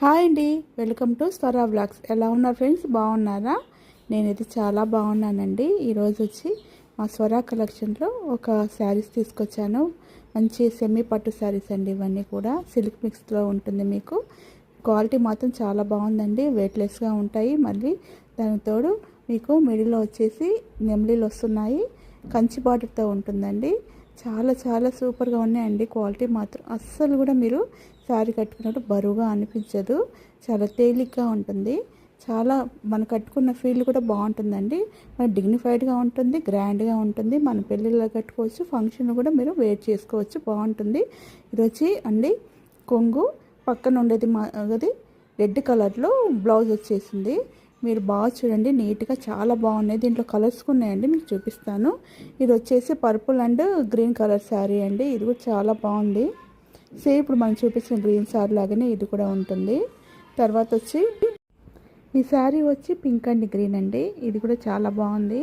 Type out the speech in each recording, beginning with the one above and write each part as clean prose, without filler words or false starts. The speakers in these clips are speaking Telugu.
హాయ్ అండి, వెల్కమ్ టు స్వరా వ్లాగ్స్. ఎలా ఉన్నారు ఫ్రెండ్స్? బాగున్నారా? నేనైతే చాలా బాగున్నానండి. ఈరోజు వచ్చి మా స్వరా కలెక్షన్లో ఒక శారీస్ తీసుకొచ్చాను. మంచి సెమీ పట్టు శారీస్ అండి. ఇవన్నీ కూడా సిల్క్ మిక్స్లో ఉంటుంది. మీకు క్వాలిటీ మాత్రం చాలా బాగుందండి. వెయిట్లెస్గా ఉంటాయి. మళ్ళీ దానికి తోడు మీకు మిడిల్లో వచ్చేసి నెమ్లీలు వస్తున్నాయి. కంచి బార్డర్తో ఉంటుందండి. చాలా చాలా సూపర్గా ఉన్నాయండి. క్వాలిటీ మాత్రం అస్సలు కూడా మీరు శారీ కట్టుకున్నట్టు బరువుగా అనిపించదు. చాలా తేలిగ్గా ఉంటుంది. చాలా మనం కట్టుకున్న ఫీల్ కూడా బాగుంటుందండి. మన డిగ్నిఫైడ్గా ఉంటుంది, గ్రాండ్గా ఉంటుంది. మన పెళ్ళిళ్ళలో కట్టుకోవచ్చు, ఫంక్షన్ కూడా మీరు వేర్ చేసుకోవచ్చు, బాగుంటుంది. ఇది వచ్చి అండి కొంగు పక్కన ఉండేది అది రెడ్ కలర్లో బ్లౌజ్ వచ్చేసింది. మీరు బాగా చూడండి, నీట్గా చాలా బాగున్నాయి. దీంట్లో కలర్స్ ఉన్నాయండి, మీకు చూపిస్తాను. ఇది వచ్చేసి purple and green colour sari అండి. ఇది కూడా చాలా బాగుంది. సేమ్ ఇప్పుడు మనం చూపించిన గ్రీన్ శారీ లాగానే ఇది కూడా ఉంటుంది. తర్వాత వచ్చి ఈ శారీ వచ్చి పింక్ అండ్ గ్రీన్ అండి. ఇది కూడా చాలా బాగుంది.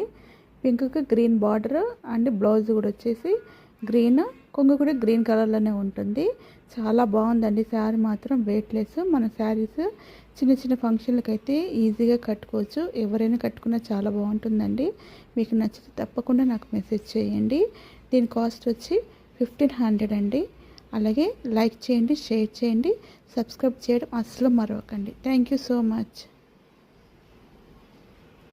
పింక్కి గ్రీన్ బార్డర్ అండ్ బ్లౌజ్ కూడా వచ్చేసి గ్రీన్, కొంగు కూడా గ్రీన్ కలర్లోనే ఉంటుంది. చాలా బాగుందండి శారీ మాత్రం. వెయిట్లెస్. మన శారీస్ చిన్న చిన్న ఫంక్షన్లకు అయితే ఈజీగా కట్టుకోవచ్చు. ఎవరైనా కట్టుకున్నా చాలా బాగుంటుందండి. మీకు నచ్చితే తప్పకుండా నాకు మెసేజ్ చేయండి. దీని కాస్ట్ వచ్చి 1500 అండి. అలాగే లైక్ చేయండి, షేర్ చేయండి, సబ్స్క్రైబ్ చేయడం అస్సలు మరవకండి. Thank you so much.